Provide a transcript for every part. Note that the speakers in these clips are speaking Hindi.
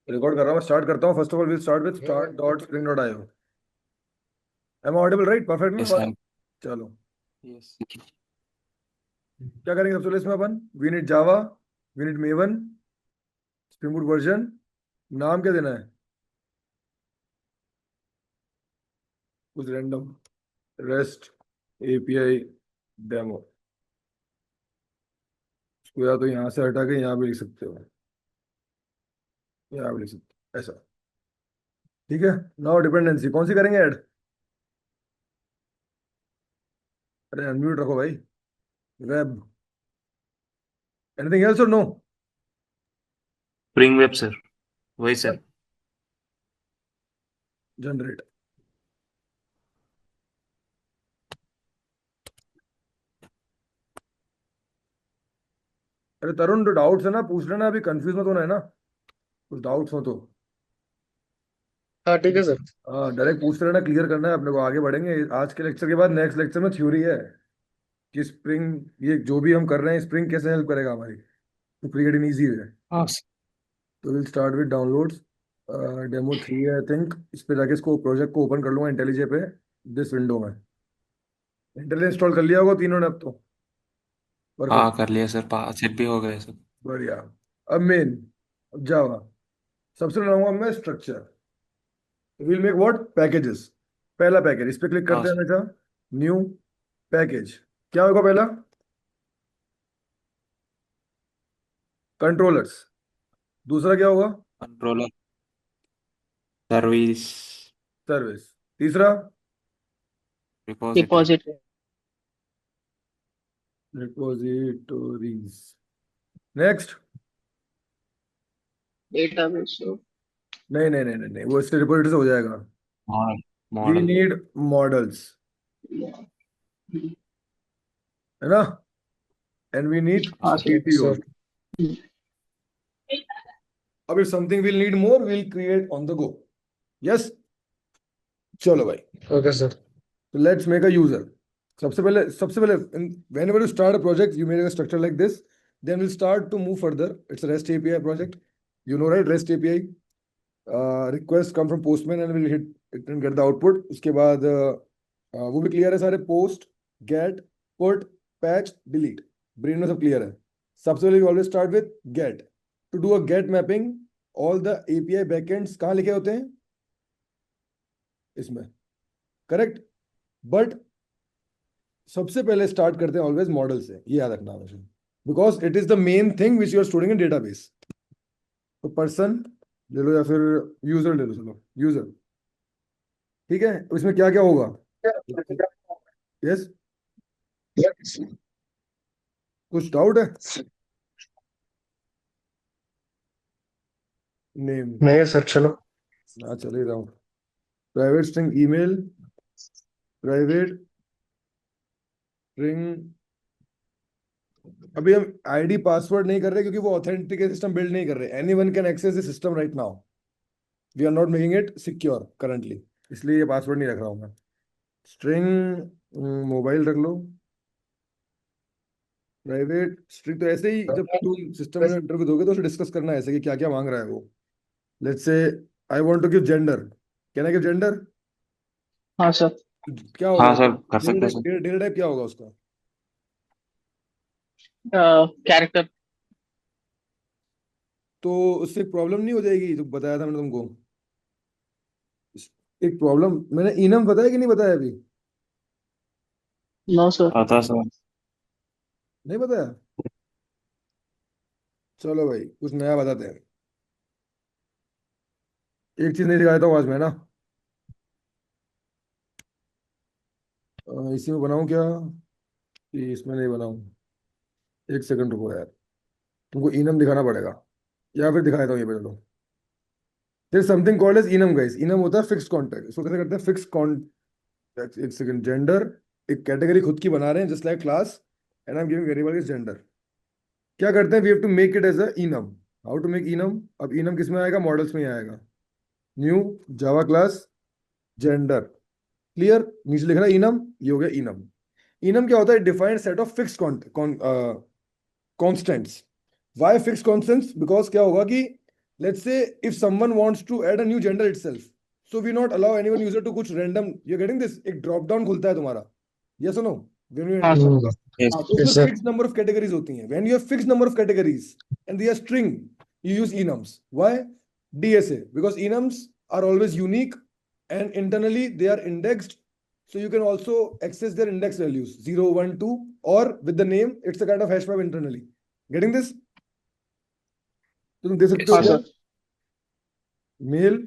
रिकॉर्ड कर रहा हूँ, मैं स्टार्ट करता हूँ। First of all will start with start dot spring dot IO. Am audible right? Perfect ना यस बात? आई चलो, यस क्या करेंगे सबसे पहले इसमें अपन? We need Java, we need Maven, spring boot version. नाम क्या देना है? कुछ रैंडम, रेस्ट एपीआई डेमो। इसको या तो यहाँ से हटा के यहाँ भी लिख सकते हो, यहाँ भी लिख सकते हो, ऐसा। ठीक है। नाउ डिपेंडेंसी कौन सी करेंगे ऐड? अरे अनम्यूट रखो भाई। वेब, एनीथिंग एल्स और नो? स्प्रिंग वेब सर, वही सर। जनरेट। अरे तरुण, जो डाउट्स है ना पूछ लेना, अभी कंफ्यूज मत होना है ना, कुछ डाउट्स हो तो। हाँ ठीक है सर। हाँ डायरेक्ट पूछ लेना, क्लियर करना है अपने को, आगे बढ़ेंगे। आज के लेक्चर के बाद नेक्स्ट लेक्चर में थ्योरी है कि स्प्रिंग, ये जो भी हम कर रहे हैं स्प्रिंग कैसे हेल्प करेगा हमारी, तो क्रिएट इन ईजी है। हाँ तो will start with downloads. Demo 3 है आई थिंक। इस पे जाके इसको प्रोजेक्ट को ओपन कर लूंगा इंटेलिजे पे, दिस विंडो में। इंटेलिजे इंस्टॉल कर लिया होगा तीनों ने अब तो। हाँ परफेक्ट, कर लिया सर, 5 भी हो गए सर। बढ़िया। अब मेन, अब जावा। सबसे लाऊंगा मैं structure. Will make what packages. पहला पैकेज इस पे क्लिक हाँ करते हैं सर। हमेशा। New package. क्या होगा पहला? कंट्रोलर्स। दूसरा क्या होगा? Controller service service. तीसरा रिपोजिटरी। डिपॉजिट रिपोजिटोरीज। नेक्स्ट। डेटाबेस। नहीं नहीं नहीं नहीं नहीं, वो इससे रिपोजिटरी से हो जाएगा। Model V model need models, है ना? एंड वी नीड हाँ एपीओ। सर। अब if something will need more will create on the go. Yes. चलो भाई, okay sir. Let's make a user. सबसे पहले whenever you start a project you make a structure like this, then we'll start to move further. It's a REST API project, you know, right? REST API requests come from postman and we'll hit it and get the output. उसके बाद वो भी क्लियर है सारे, post, get, put, patch, delete, brain में सब क्लियर है। सबसे पहले always start with get. To do a get mapping, all the API backends कहाँ लिखे होते हैं? इसमें, करेक्ट। बट सबसे पहले स्टार्ट करते हैं ऑलवेज मॉडल से, ये याद रखना हमेशा, because it is the main thing which you are storing in database. तो पर्सन ले लो या फिर यूजर ले लो, चलो यूजर। ठीक है, इसमें क्या क्या होगा? यस, कुछ डाउट है? नेम, नहीं है सर, चलो। हाँ चल ही रहा हूँ। Private string email, private string. अभी हम आईडी पासवर्ड नहीं कर रहे क्योंकि वो ऑथेंटिकेट सिस्टम बिल्ड नहीं कर रहे। Anyone can access the system right now, we are not making it secure currently, इसलिए ये पासवर्ड नहीं रख रहा हूँ मैं। स्ट्रिंग मोबाइल रख लो। प्राइवेट स्ट्रिंग तो ऐसे ही, जब तुम सिस्टम में इंटरव्यू दोगे तो उसे डिस्कस करना है ऐसे कि क्या क्या मांग रहा है वो। Let's say I want to give gender, can I give gender? हाँ सर। क्या होगा हाँ सर उसका कर डेटा सकते हैं टाइप? सर। डेटा टाइप क्या होगा उसका? कैरेक्टर। तो उससे प्रॉब्लम नहीं हो जाएगी? जो बताया था मैंने तुमको, एक प्रॉब्लम मैंने इनम बताया कि नहीं बताया अभी? No sir. आता सर। नहीं बताया? चलो भाई कुछ नया बताते हैं। एक चीज नहीं दिखा देता हूँ आज मैं ना, इसी में बनाऊं क्या कि इसमें नहीं बनाऊं? एक सेकंड रुको यार, तुमको इनम दिखाना पड़ेगा, या फिर दिखा देता हूँ ये पे, चलो। There something called as enum guys. Enum होता है फिक्स्ड कॉन्टैक्ट। इसको कैसे करते हैं? फिक्स्ड कॉन्टैक्ट, एक सेकंड, जेंडर, एक कैटेगरी खुद की बना रहे हैं just like class, and I am giving variable is gender. क्या करते हैं? We have to make it as a enum. How to make enum? अब इनम किस में आएगा? मॉडल्स में ही आएगा। New Java class gender, clear. नीचे लिख रहा है इनम, ये हो गया इनम। इनम क्या होता है? Defined set of fix constants. Why fix constants? Because क्या होगा कि let's say if someone wants to add a new gender itself, so we not allow anyone user to कुछ random, you're getting this, एक drop down खुलता है तुम्हारा, yes or no, when you हाँ enter सर Yes. हाँ तो सर उसमें sir. fixed number of categories होती हैं. When you have fixed number of categories and they are string, you use enums. Why? DSA, because enums are always unique and internally they are indexed, so you can also access their index values 0, 1, 2, or with the name it's a kind of hash map internally. Getting this? तो तुम दे सकते हो हाँ क्या? Sir male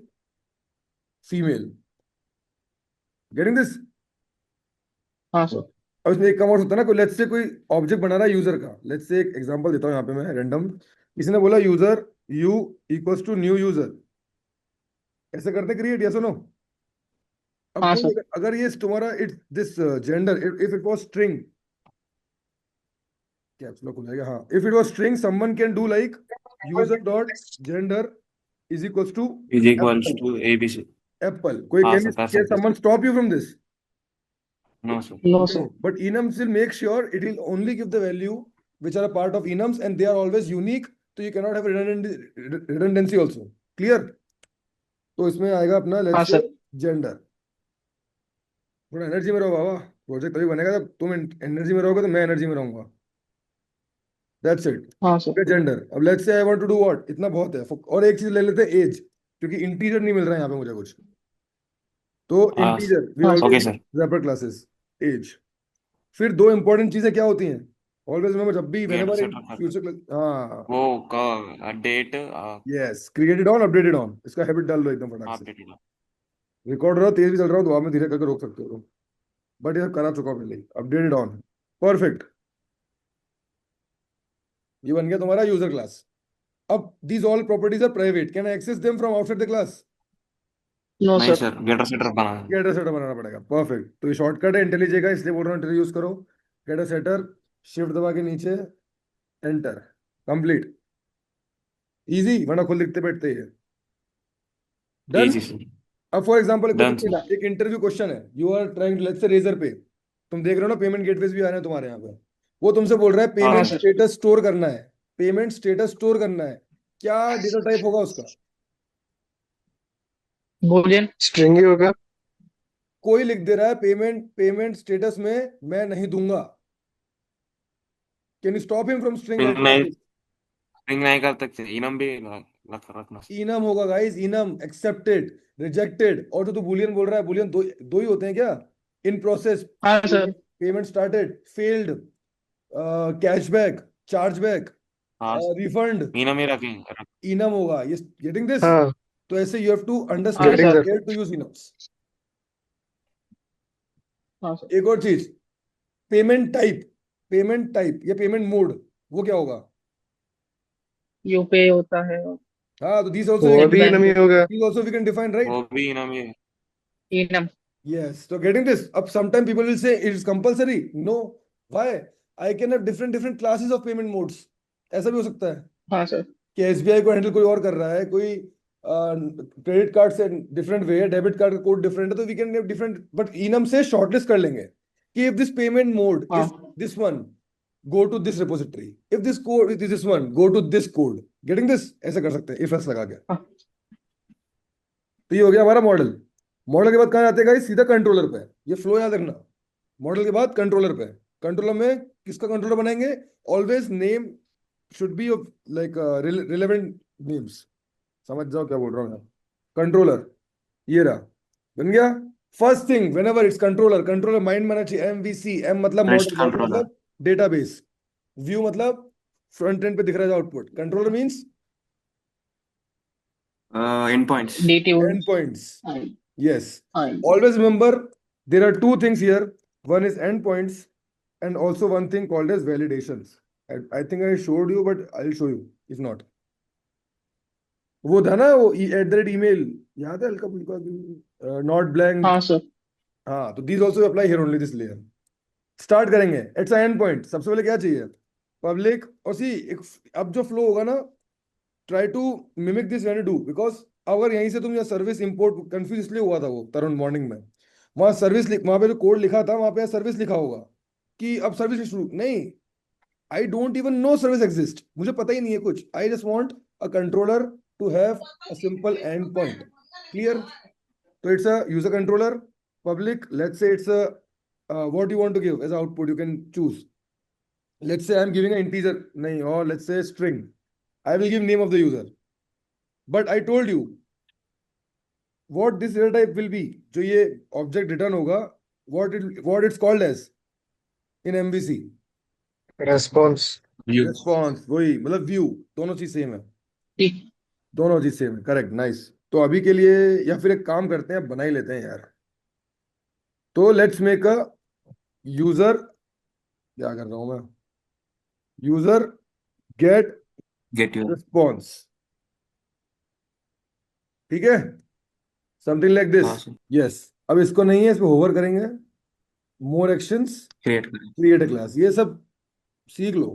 female. Getting this? हाँ सर अब इसमें एक कम और होता है ना, कोई लेट्स से कोई ऑब्जेक्ट बना रहा है यूजर का. लेट्स से एक एग्जांपल देता हूँ यहाँ पे मैं रैंडम. किसी ने बोला user u equals to new user. ऐसे करते क्रिएट, यस और नो? अब हाँ कोई सर अगर ये तुम्हारा it's this gender, if it was string, caps lock हो जाएगा. हाँ, if it was string someone can do like user dot gender is equals to Is equals to ABC. Apple. कोई हाँ कैन सर, कर कैन सकते someone stop you from this? No sir. No No, sir but enums will make sure it will only give the value which are a part of enums and they are always unique, so you cannot have redundancy also. Clear? तो इसमें आएगा अपना हाँ लेट्स से सर जेंडर. थोड़ा एनर्जी में रहो बाबा, प्रोजेक्ट तभी बनेगा जब तुम एनर्जी में रहोगे तो मैं एनर्जी में रहूंगा. That's it. हाँ सर जेंडर. अब let's say I want to do what, इतना बहुत है. और एक चीज ले लेते हैं, एज, क्योंकि इंटीजर नहीं मिल रहा है यहाँ पे मुझे कुछ. तो हाँ इंटीजर वी हाँ, okay always sir. Wrapper classes as. फिर दो इंपॉर्टेंट चीजें क्या होती हैं? ऑलवेज रिमेंबर, जब भी Getter whenever in setter future हाँ वो का date yes, created on updated on, इसका हैबिट डाल लो एकदम फटाक से. अपडेटेड. रिकॉर्ड रहा तेज भी चल रहा हो तो आप में धीरे करके रोक सकते हो, बट ये करा चुका हूं पहले. Updated on, perfect. ये बन गया तुम्हारा यूजर क्लास. अब these all properties are private, can I access them from outside the class? No नहीं सर सर, गेटर सेटर बनाना. गेटर सेटर बनाना पड़ेगा. परफेक्ट. तो ये शॉर्टकट है इंटेलिजे का, इसलिए बोल रहा हूँ इंटेलिजे यूज करो. गेटर सेटर, शिफ्ट दबा के नीचे एंटर, कंप्लीट. इजी, वरना खुद लिखते बैठते ही है. डन. Easy sir. अब फॉर एग्जांपल Done, sir. एक इंटरव्यू क्वेश्चन है. You are trying let's say Razorpay, तुम देख रहे हो ना पेमेंट गेटवेज भी आ रहे हैं तुम्हारे यहाँ पे. वो तुमसे बोल रहा है हाँ, पेमेंट sir. स्टेटस स्टोर करना है. पेमेंट स्टेटस स्टोर करना है, क्या डेटा टाइप होगा उसका? बूलियन स्ट्रिंग ही होगा. कोई लिख दे रहा है पेमेंट स्टेटस में मैं नहीं दूंगा. Can you stop him from string? String नहीं कर सकते. इनम भी रखना. इनम होगा गाइस, इनम. Accepted, rejected. और जो तू बुलियन बोल रहा है, बुलियन दो ही होते हैं क्या? इन प्रोसेस, हाँ sir payment started, failed, cashback, chargeback, हाँ रिफंड. इनम ही रखेंगे. इनम होगा ये. Getting this? हाँ. तो ऐसे you have to understand Getting that. Where to use enums. हाँ सर एक और चीज, पेमेंट टाइप या पेमेंट मोड, वो क्या होगा? यूपीआई होता है हाँ, तो these also वो भी Bank. इनम ही होगा. these also we can define, right? वो भी इनम ही. Enum Yes. So getting this, up sometime people will say it is compulsory. No. Why? I can have different classes of payment modes. ऐसा भी हो सकता है हाँ सर कि एसबीआई को हैंडल कोई और कर रहा है, कोई क्रेडिट कार्ड से डिफरेंट वे है, डेबिट कार्ड का कोड डिफरेंट है, तो we can have different. But इनम से शॉर्टलिस्ट कर लेंगे कि इफ दिस पेमेंट मोड हाँ is this one, go to this repository. If this code is this one, go to this code. Getting this? ऐसा कर सकते हैं इफ एस लगा के. हाँ तो ये हो गया हमारा मॉडल. मॉडल के बाद कहाँ जाते हैं गाइस? सीधा कंट्रोलर पे. ये फ्लो याद रखना. मॉडल के बाद कंट्रोलर पे. कंट्रोलर में किसका कंट्रोलर बनाएंगे? Always name should be of like relevant names. समझ जाओ क्या बोल रहा हूँ मैं. कंट्रोलर ये रहा, बन गया. First thing whenever it's controller mind में आना चाहिए एमवीसी. एम मतलब Next मॉडल, controller. मतलब डेटाबेस, व्यू मतलब फ्रंट एंड पे दिख रहा है आउटपुट. Controller means endpoints. डीटी endpoints. हाँ Yes. हाँ Always remember there are two things here. One is endpoints and also one thing called as validations. I think I showed you, but I'll show you if not. वो था ना वो @email, याद है हल्का फुल्का, नॉट ब्लैंक. हाँ सर हाँ, तो these also apply here only this layer. Start करेंगे. एट्स एंड पॉइंट. सबसे पहले क्या चाहिए? पब्लिक. और सी अब जो फ्लो होगा ना, try to mimic this when you do, because अगर यहीं से तुम या सर्विस इंपोर्ट, कंफ्यूज इसलिए हुआ था वो तरुण मॉर्निंग में. वहां सर्विस वहां पे जो कोड लिखा था वहां पे सर्विस लिखा होगा कि अब सर्विस शुरू नहीं. I don't even know service exist, मुझे पता ही नहीं है कुछ. I just want a controller to have a simple endpoint. Clear? So it's a user controller, public. Let's say it's a what you want to give as output. You can choose. Let's say I'm giving an integer, nahi, or let's say string. I will give name of the user. But I told you what this data type will be. जो ये object return होगा, what it's called as in MVC. response. View. Response. वही मतलब view. दोनों चीज सेम है. ठीक दोनों चीज सेम है. करेक्ट. नाइस. तो अभी के लिए या फिर एक काम करते हैं, बना ही लेते हैं यार. तो लेट्स मेक अ यूजर. क्या कर रहा हूं मैं? User get Get you. Response. ठीक है. Something like this. हाँ सर. यस. अब इसको नहीं है, इस पे होवर करेंगे. More actions. Create करें. Create a class. ये सब सीख लो.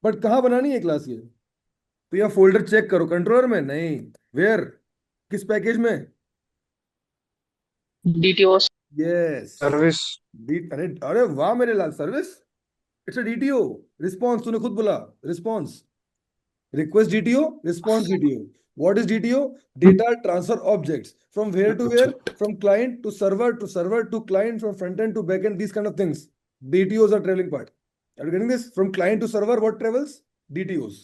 बट कहाँ बनानी है क्लास ये? तो यहाँ फोल्डर चेक करो. कंट्रोलर में नहीं. वेयर? किस पैकेज में? DTOs yes. Service. अरे अरे वाह मेरे लाल. Service. It's a DTO. Response. तूने खुद बोला response. Request DTO, response DTO. What is DTO? Data transfer objects. From where to where? From client to server to server to client, from front end to back end, these kind of things. DTOs are traveling part. Are you getting this? From client to server, what travels? DTOs.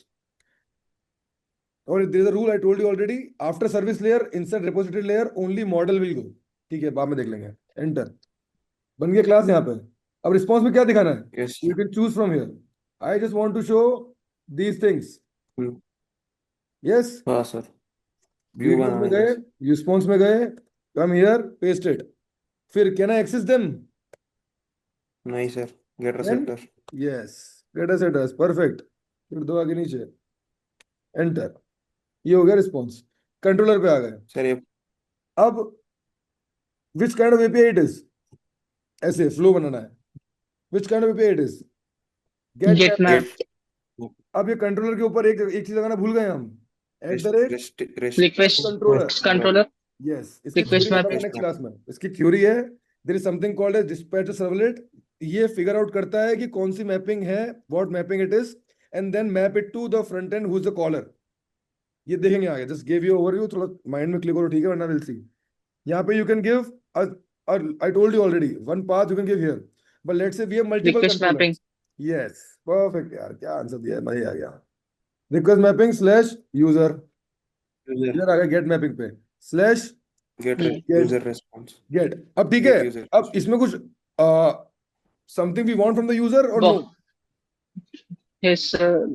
Or there is a rule I told you already. After service layer, inside repository layer, only model will go. ठीक है, बाद में देख लेंगे. Enter. बन गया क्लास यहाँ पे. अब रिस्पॉन्स में क्या दिखाना है? Yes. You can choose from here. I just want to show these things. Yes. हाँ सर. View Videos में बनाना गए, है. रिस्पॉन्स में गए, come here, paste it. फिर can I access them? नहीं sir. Get Then receptor. yes, get us address, perfect. फिर दो आगे नीचे, enter. ये हो गया रिस्पॉन्स. कंट्रोलर पे आ गए. सर ये अब which kind of API it is? ऐसे फ्लो बनाना है. Which kind of API it is? get map अब ये कंट्रोलर के ऊपर एक चीज लगाना भूल गए हम. @ request controller. controller Yes, इसकी Request theory बताऊंगा mapping. next क्लास में. इसकी थ्योरी है, there is something called as dispatcher servlet. ये फिगर आउट करता है कि कौन सी मैपिंग है, what mapping it is, and then map it to the front end who's the caller. ये देखेंगे आगे. Just gave you overview, थोड़ा माइंड में क्लिक करो, ठीक है, वरना we'll see. यहाँ पे you can give I told you already, one path you can give here, but let's say we have multiple request controllers. mapping Yes, perfect यार, क्या आंसर दिया है, मजा आ गया. Request mapping slash user. इधर आ गया गेट मैपिंग पे slash Get Get. user response. Get. अब ठीक है. Get user अब इसमें कुछ something we want from the user or no? yes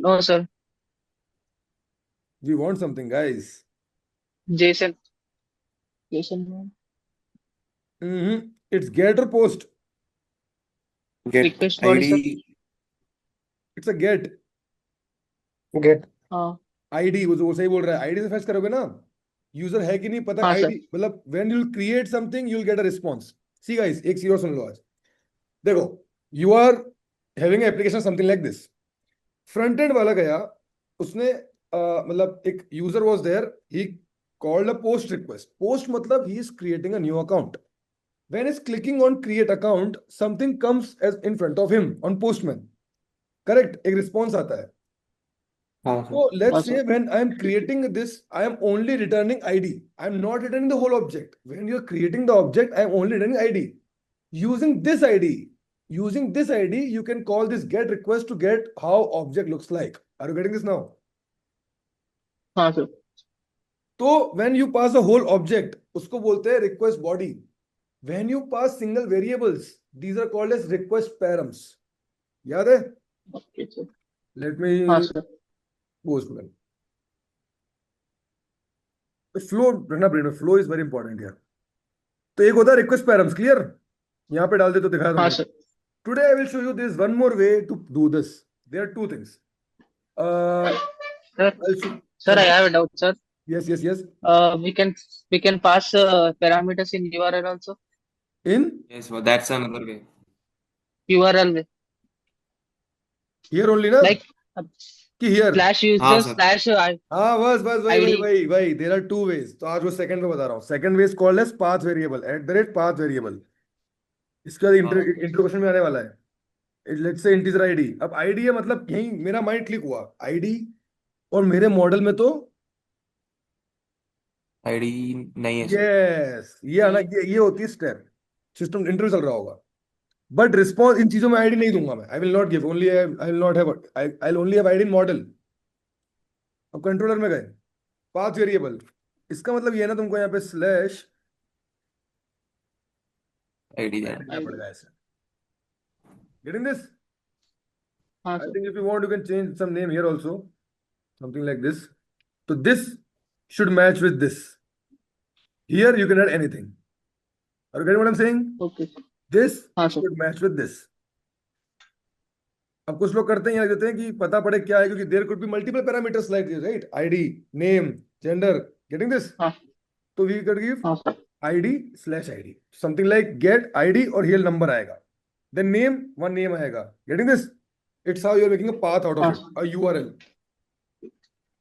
no sir we want something guys. JSON it's get और post. Get Request body, sir. ID. It's a get. Get. हाँ आईडी. वो सही बोल रहा है. आईडी से फैच करोगे ना, यूजर है कि नहीं पता. हाँ, sir. आईडी मतलब when you create something you will get a response. See guys, एक सीरियस सुन लो आज. देखो, you are having application something like this. Front end वाला गया, उसने मतलब एक user was there, he called a post request. Post मतलब he is creating a new account. When is clicking on create account, something comes as in front of him on Postman. Correct. एक रिस्पॉन्स आता है. हाँ So sir. let's Awesome. say when I am creating this, I am only returning ID. I am not returning the whole object. When you are creating the object, I am only returning ID. Using this ID, you can call this get request to get how object looks like. Are you getting this now? हाँ sir So when you pass a whole object, उसको बोलते हैं request body. When you pass single variables, these are called as request params. याद है? okay sir Let me हाँ sir go student. The flow रखना ब्रेन में. फ्लो इज वेरी इंपॉर्टेंट यार. तो एक होता है रिक्वेस्ट पैरम्स. क्लियर? यहाँ पे डाल दे तो दिखाया हाँ तुमने. sir today I will show you this one more way to do this. There are two things. sir I have a doubt sir yes. we can pass parameters in URL also In Yes, well, that's another way. URL way here only ना, like कि here. slash user हाँ, sir. slash हाँ बस ID. वही. There are two ways. तो आज वो सेकंड में बता रहा हूँ. Second ways called as path variable, @path variable. इसका इंट्रोडक्शन में आने वाला है. Let's say integer ID. अब आईडी है मतलब यही मेरा माइंड क्लिक हुआ. आईडी और मेरे मॉडल में तो आईडी नहीं है सर। यस, ये आना, ये होती है स्टेप। सिस्टम इंटरव्यू चल रहा होगा, बट रिस्पॉन्स इन चीजों में आईडी नहीं दूंगा मैं। I will not give only, I will not have, I will only have ID in model. अब कंट्रोलर में गए, पाथ वेरिएबल, इसका मतलब ये है ना, तुमको यहाँ पे स्लैश आईडी देना जाना। पड़ेगा ऐसे। Getting this? हाँ I sir. think if you want, you can change some name here also, something like this. So this should match with this. Here you can add anything. Are you getting what I'm saying? Okay sir. This हाँ sir. should match with this. अब कुछ लोग करते हैं, यहाँ देते हैं कि पता पड़े क्या है, क्योंकि there could be multiple parameters like this, right? ID, name, gender. Getting this? हाँ। तो वी कैन गिव हाँ sir. ID slash ID, something like get ID, और हियर नंबर आएगा, देन नेम, वन नेम आएगा। Getting this? It's how you are making a path out हाँ of it, a URL.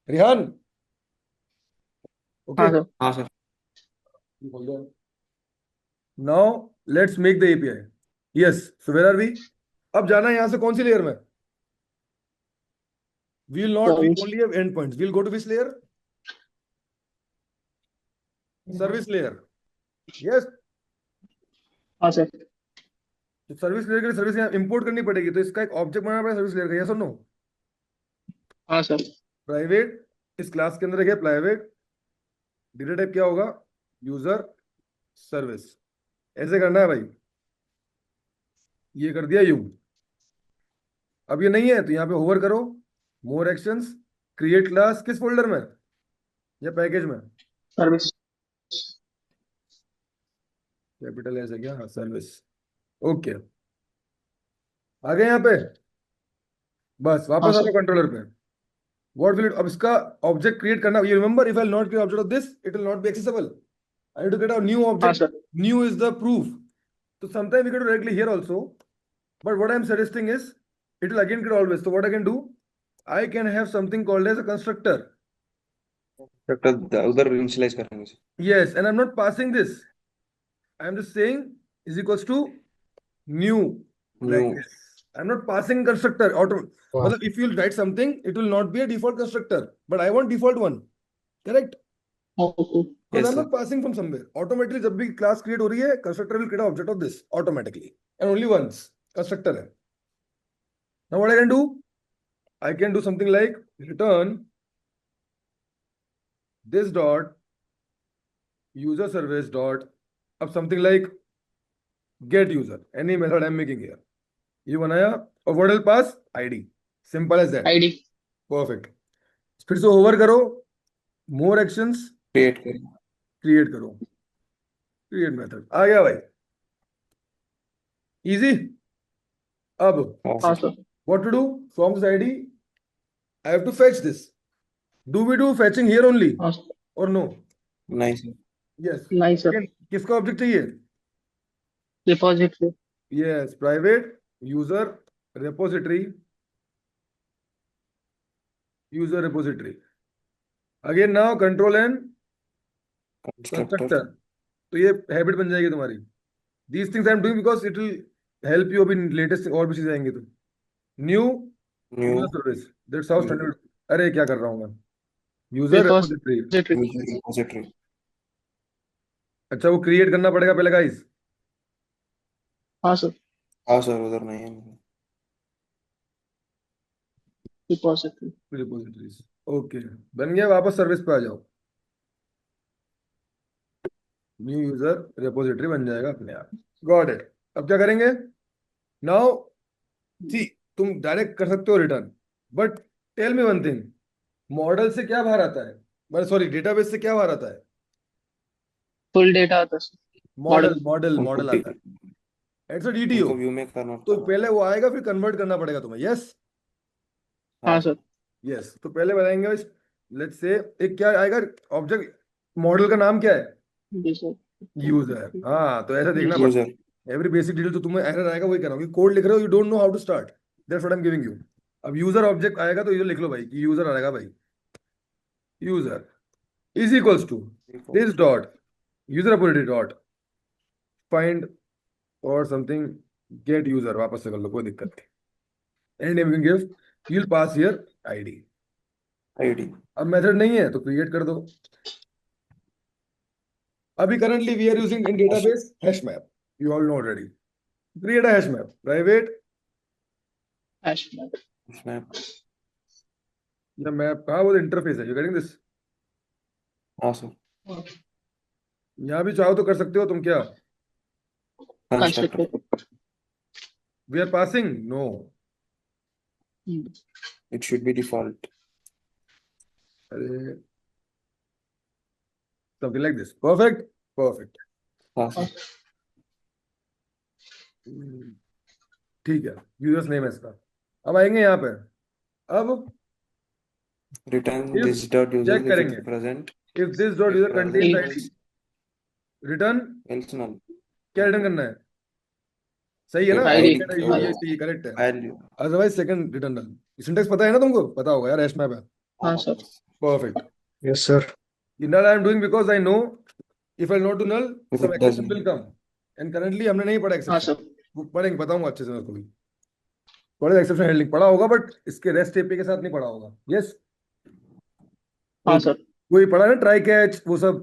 Rihan, हाँ ओके? सर। हाँ sir. Now let's make the API. Yes. So where are we? अब जाना है यहां से कौन सी लेयर में? We will not. We service. only have endpoints. We'll go to which layer? Service layer. Yes. हाँ सर। तो सर्विस लेयर के लिए सर्विस यहाँ इंपोर्ट करनी पड़ेगी, तो इसका एक ऑब्जेक्ट बनाना पड़ेगा सर्विस लेयर का। Yes or no? हाँ सर। प्राइवेट, इस क्लास के अंदर है प्राइवेट, डेटा टाइप क्या होगा? User service. ऐसे करना है भाई, ये कर दिया यू। अब ये नहीं है तो यहाँ पे होवर करो, मोर एक्शंस, क्रिएट क्लास, किस फोल्डर में या पैकेज में? सर्विस। कैपिटल ऐसे क्या? हाँ, सर्विस। ओके, आ गए यहाँ पे? बस हाँ वापस आ सर। जाओ कंट्रोलर पे। व्हाट विल इट, अब इसका ऑब्जेक्ट क्रिएट करना। You remember, if I not create object of this, it will not be accessible. I need to create a new हाँ object. Sir. New is the proof. तो sometime we can do directly here also, but what I am suggesting is it will again create always. So what I can do, I can have something called as a constructor. उधर इनिशियलाइज करेंगे sir. Yes, and I'm not passing this. I am just saying is equals to new, new. like this. I'm not passing constructor auto. Wow. मतलब if you write something, it will not be a default constructor, but I want default one. Correct? Okay. Because yes I'm sir. not passing from somewhere. Automatically जब भी class create हो रही है, constructor will create an object of this automatically, and only once constructor है. Now what I can do? I can do something like return this dot user service dot, अब something like get user, any method I'm making here. ये बनाया, और what will pass? ID. Simple as that. ID. Perfect. फिर से होवर करो, मोर एक्शंस, क्रिएट करें। क्रिएट करो, क्रिएट मेथड आ गया भाई। इजी। अब हाँ हाँ sir. Sir. what to do? From this ID I have to fetch this. Do we do fetching here only हाँ सर। or no? नहीं सर। Yes. नहीं सर। Again, किसका ऑब्जेक्ट चाहिए? Deposit. Yes, private user repository, user repository. Again now control n constructor. constructor. तो ये हैबिट बन जाएगी तुम्हारी। These things I am doing because it will help you अभी लेटेस्ट और भी चीजें आएंगी तो। New new user service, that's how standard. अरे क्या कर रहा हूँ मैं? User repository. Depository. User repository. अच्छा, वो क्रिएट करना पड़ेगा पहले गाइस। हाँ सर। हाँ सर, उधर नहीं है। डिपॉजिटरी। रिपोजिटरीज, ओके, बन गया। वापस सर्विस पे आ जाओ, न्यू यूजर रेपोजिटरी बन जाएगा अपने आप। Got it. अब क्या करेंगे? नाउ सी, तुम डायरेक्ट कर सकते हो return, but tell me one thing, model से क्या बाहर आता है? मतलब सॉरी, डेटाबेस से क्या बाहर आता है? फुल डेटा आता है सर। Model, model. मॉडल आता है। It's a DTO. उनको व्यू में करना तो पड़ता पहले वो आएगा, फिर कन्वर्ट करना पड़ेगा तुम्हें। यस, है। हाँ सर। यस। तो पहले बताएंगे, लेट्स से एक क्या आएगा ऑब्जेक्ट, मॉडल का नाम क्या है? जी सर। यूजर। हाँ, तो ऐसा देखना पड़ता यूजर। है। एवरी बेसिक डिटेल तो तुम्हें एरर आएगा, वही कर रहा हूँ। कोड लिख रहे हो, you don't know how to start, that's what I am giving you. अब यूजर ऑब्जेक्ट आएगा तो ये लिख लो भाई कि यूजर आएगा भाई। User is equals to this dot user repository dot find और समथिंग गेट यूजर, वापस से कर लो, कोई दिक्कत नहीं। And name you give, you will pass here ID. ID. अब मेथड नहीं है तो क्रिएट कर दो। अभी currently we are using in database hash map, you all know already. Create a hash map, private hash map. Snap. या मैप कहाँ, वो इंटरफेस है, यू गेटिंग दिस. हाँ सर. यहाँ भी चाहो तो कर सकते हो तुम. क्या Constructor. Constructor. We are passing, no. Hmm. It should be default. अरे something like this. Perfect. Perfect. हाँ सर. ठीक है, यूजर्स नेम है इसका. अब आएंगे यहाँ पे. अब Return If this dot user check if करेंगे. it's present, if this dot user contains If- id, return else null. क्या रिटर्न करना है? सही है ना? ID. ये करेक्ट है. Value. अदरवाइज सेकंड रिटर्न नल. सिंटेक्स पता है ना तुमको? पता होगा यार, हैश मैप है. हाँ sir. Perfect. Yes, sir. null I am doing because I know if I not do null If some it exception doesn't. will come. And currently हमने नहीं पढ़ा हाँ exception. सर. वो पढ़ेंगे, बताऊंगा अच्छे से मेरे को भी. पढ़े एक्सेप्शन हैंडलिंग पढ़ा होगा, बट इसके रेस्ट एपीआई के साथ नहीं पढ़ा होगा. यस. हाँ सर. वही पढ़ा ना, ट्राई कैच वो सब,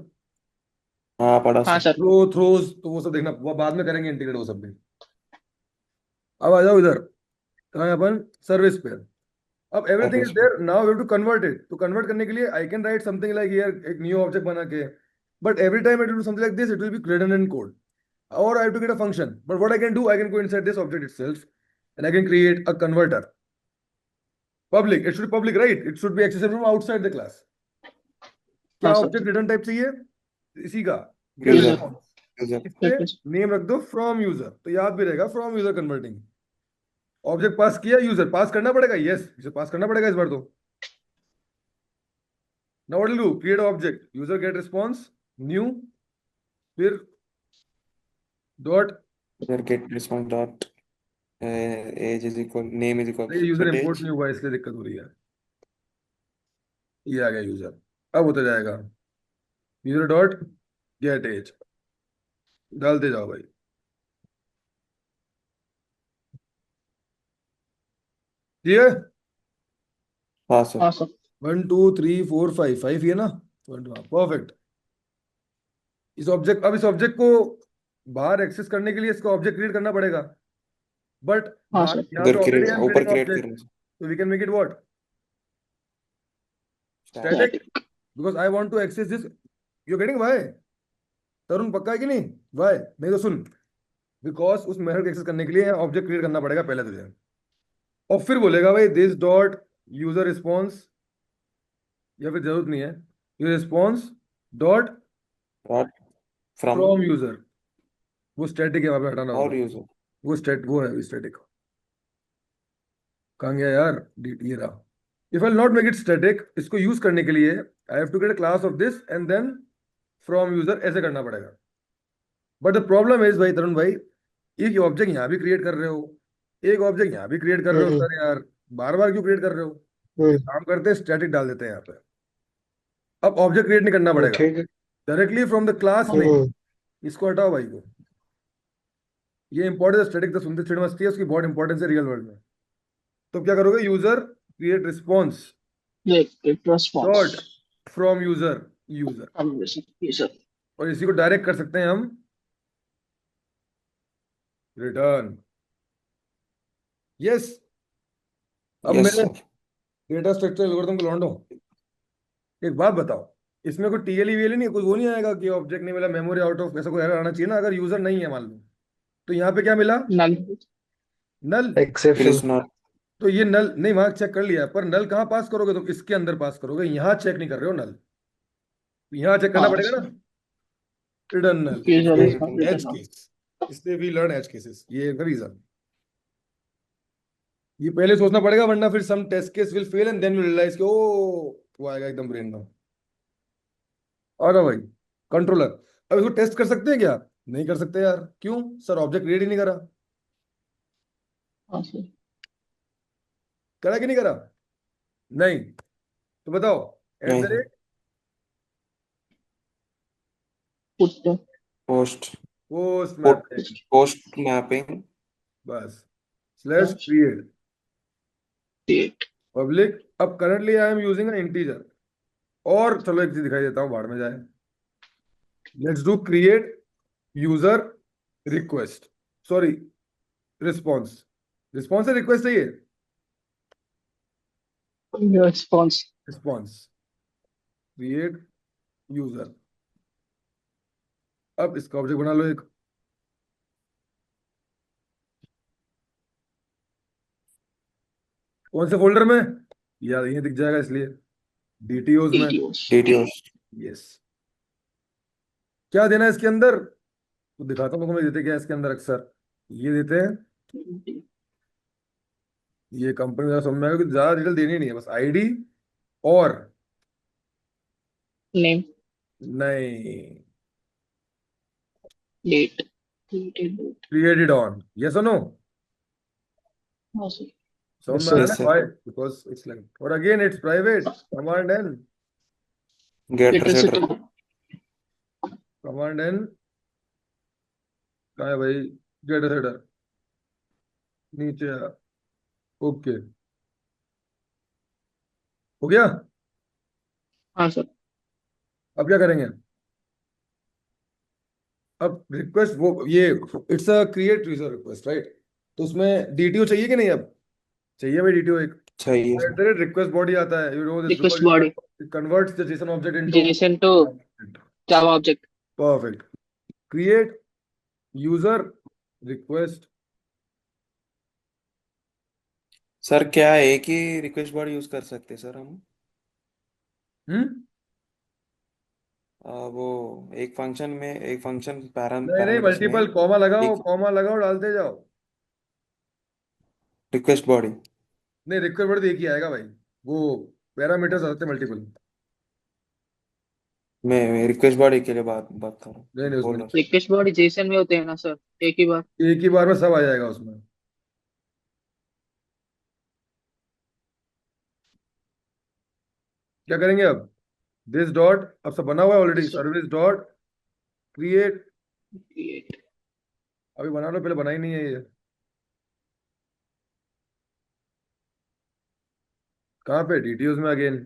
हाँ पढ़ा हाँ सर. सर. थ्रोज, तो वो सब देखना, वो बाद में करेंगे इंटीग्रेट वो सब भी. अब आ जाओ इधर. कहाँ है अपन? सर्विस पे. अब everything is Service. There, now we have to convert it. तो कन्वर्ट करने के लिए I can write something like here, एक न्यू ऑब्जेक्ट बना के, but every time it will do something like this, it will be redundant code. और I have to get a function, but what I can do, I can go inside this object itself and I can create a converter. Public, it should be public, right? It should be accessible from outside the class. क्या हाँ सर. ऑब्जेक्ट रिटर्न टाइप चाहिए? इसी का User. User. User. इसमें Yes, yes. नेम रख दो फ्रॉम यूजर, तो याद भी रहेगा फ्रॉम यूजर कन्वर्टिंग. ऑब्जेक्ट पास किया, यूजर पास करना पड़ेगा. यस, यूजर पास करना पड़ेगा इस बार तो. Now what will do, create object, user get response, new, फिर dot. User get response dot age is equal name is equal ये यूजर set इंपोर्ट age. नहीं हुआ, इसलिए दिक्कत हो रही है. ये आ गया यूजर. अब होता जाएगा यूजर डॉट गेट एज, डालते जाओ भाई. ठीक है. हाँ सर. हाँ सर. 1 2 3 4 5, 5 ये ना. परफेक्ट. इस ऑब्जेक्ट, अब इस ऑब्जेक्ट को बाहर एक्सेस करने के लिए इसका ऑब्जेक्ट क्रिएट करना पड़ेगा, बट हाँ सर. यहाँ पे उधर ऑलरेडी create आई एम ऊपर क्रिएटिंग create ऑब्जेक्ट, करना. so we can make it what, static, because I want to access this. You're getting why? तरुण पक्का है कि नहीं? why? नहीं तो सुन, बिकॉज उस मेथड को एक्सेस करने के लिए ऑब्जेक्ट क्रिएट करना पड़ेगा पहले तुझे, और फिर बोलेगा भाई दिस डॉट यूजर रिस्पॉन्स, या फिर जरूरत नहीं है, user response dot Dot from from user. वो स्टैटिक है, वहां पे हटाना or होगा. user. वो है स्टैटिक. कहाँ गया यार? ये रहा. If I not make it static, इसको यूज करने के लिए I have to get a class of this and then from user, ऐसे करना पड़ेगा. बट द प्रॉब्लम इज भाई तरुण भाई, एक ऑब्जेक्ट यहाँ भी क्रिएट कर रहे हो, एक ऑब्जेक्ट यहाँ भी क्रिएट कर रहे हो. सर यार बार बार क्यों क्रिएट कर रहे हो? काम करते हैं स्टैटिक डाल देते हैं यहाँ पे. अब ऑब्जेक्ट क्रिएट नहीं करना पड़ेगा, ठीक है. डायरेक्टली फ्रॉम द क्लास नहीं. इसको हटाओ भाई को. ये इंपॉर्टेंट स्टैटिक तो सुनते चिड़ मस्ती है, उसकी बहुत इंपॉर्टेंस है रियल वर्ल्ड में. तो क्या करोगे, user create response Get response. Dot from user User. और इसी को डायरेक्ट कर सकते हैं हम रिटर्न. यस. अब Yes मेरे sir. डेटा स्ट्रक्चर एल्गोरिथम को लौंडो, एक बात बताओ, इसमें कोई टीएलई वीएलई नहीं, कुछ वो नहीं आएगा कि ऑब्जेक्ट नहीं मिला, मेमोरी आउट ऑफ, ऐसा कोई एरर आना चाहिए ना अगर यूजर नहीं है मान लो. तो यहाँ पे क्या मिला? Null. Null. It Exception. is not. तो ये नल नहीं, वहां चेक कर लिया, पर नल कहाँ पास करोगे तुम? इसके अंदर पास करोगे, यहाँ चेक नहीं कर रहे हो नल. यहाँ चेक करना हाँ. पड़ेगा ना. Return null, User is not as written. Case. इसलिए वी लर्न एज केसेस, ये रीजन. ये पहले सोचना पड़ेगा, वरना फिर some test case will fail and then will realize कि ओ वो आएगा एकदम ब्रेन में. और भाई कंट्रोलर, अब इसको टेस्ट कर सकते हैं क्या? नहीं कर सकते यार. क्यों सर? ऑब्जेक्ट क्रिएट ही नहीं करा. हाँ सर. करा कि नहीं करा? नहीं. तो बताओ, नहीं sir. Put. Post. Post Po- mapping, Post mapping. बस, स्लैश क्रिएट Create. पब्लिक. अब currently I am using N integer. और चलो एक चीज दिखाई देता हूँ, बाहर में जाए. Let's do create user request, sorry response, response है रिक्वेस्ट है ये, response. Response create user. अब इसका ऑब्जेक्ट बना लो एक, कौन से फोल्डर में, यार ये दिख जाएगा इसलिए डीटीओज में, DTOs. DTOs. यस। क्या देना है इसके अंदर, तो दिखाता हूँ तुम्हें देते क्या है इसके अंदर अक्सर, ये देते हैं, ये कंपनी का समझ में आएगा कि ज्यादा डिटेल देनी नहीं है, बस आईडी और Name, नहीं, date, created date. Created on, yes or no, हाँ सर. समझ Yes, में आ रहा है Yes, ना sir. Why, because it's like, और again it's private, command N, Getter, Getter setter. setter. Command N कहाँ है भाई, गेट हेडर नीचे, ओके हो गया। हाँ सर. अब क्या करेंगे, अब रिक्वेस्ट वो ये, it's a create user request right, तो उसमें डीटीओ चाहिए कि नहीं, अब चाहिए भाई डीटीओ एक, चाहिए sir. रिक्वेस्ट बॉडी आता है, you know this, Request body. Because it converts the Jason object into, JSON to Java object. Perfect, create user request. Sir क्या एक ही रिक्वेस्ट बॉडी यूज कर सकते सर हम? हम्म, वो एक फंक्शन में एक फंक्शन नहीं नहीं, पैरामीटर्स में मल्टीपल कॉमा लगाओ, एक कॉमा लगाओ, डालते जाओ, रिक्वेस्ट बॉडी नहीं रिक्वेस्ट बॉडी तो एक ही आएगा भाई, वो पैरामीटर्स आते हैं मल्टीपल, मैं रिक्वेस्ट बॉडी के लिए बात बात कर रहा हूँ, नहीं नहीं बोल उसमें रहा हूँ. Request body JSON में होते हैं ना सर, एक ही बार. एक ही बार में सब आ जाएगा उसमें। क्या करेंगे अब, दिस डॉट, अब सब बना हुआ है already, Yes, sir. Service dot create, Create. अभी बना लो, पहले बना ही नहीं है ये, कहाँ पे, डिटेल्स में अगेन,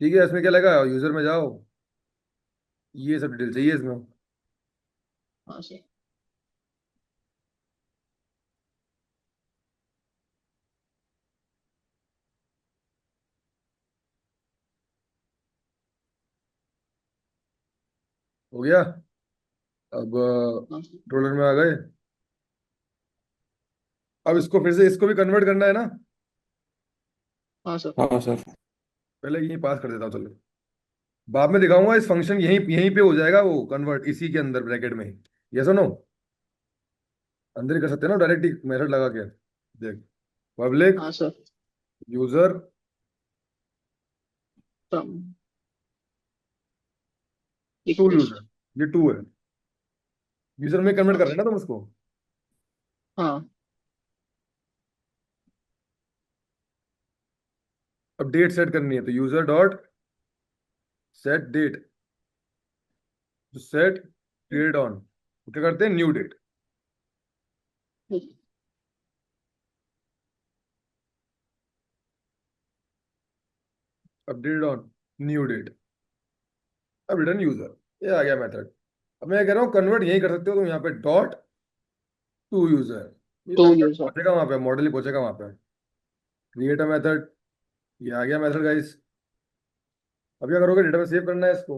ठीक है, इसमें क्या लगा, यूजर में जाओ, ये सब डिटेल चाहिए इसमें, हाँ सर. हो गया। अब हाँ सर. रोलर में आ गए, अब इसको फिर से इसको भी कन्वर्ट करना है ना, हाँ सर. हाँ सर. पहले यही पास कर देता हूँ चलो, बाद में दिखाऊंगा, इस फंक्शन यहीं यहीं पे हो जाएगा वो कन्वर्ट, इसी के अंदर ब्रैकेट में, यस और नो, अंदर ही कर सकते हैं ना डायरेक्ट मेथड लगा के, देख, पब्लिक हाँ sir. User From to request. User, ये टू है, यूजर में कन्वर्ट कर रहे हैं ना तुम उसको, हाँ. अब डेट सेट करनी है, तो यूजर डॉट सेट डेट, तो सेट पीरियड ऑन, तो क्या करते हैं, new date, updated on new date, अब रिटर्न यूजर, ये आ गया मेथड। अब मैं कह रहा हूँ कन्वर्ट यही कर सकते हो तुम, यहाँ पे डॉट टू यूजर, ये To कन्वर्ट user. पहुंचेगा वहां पे, मॉडल ही पहुंचेगा वहां पे, क्रिएट अ मेथड, ये आ गया मेथड गाइस। अब क्या करोगे, डेटा में सेव करना है इसको,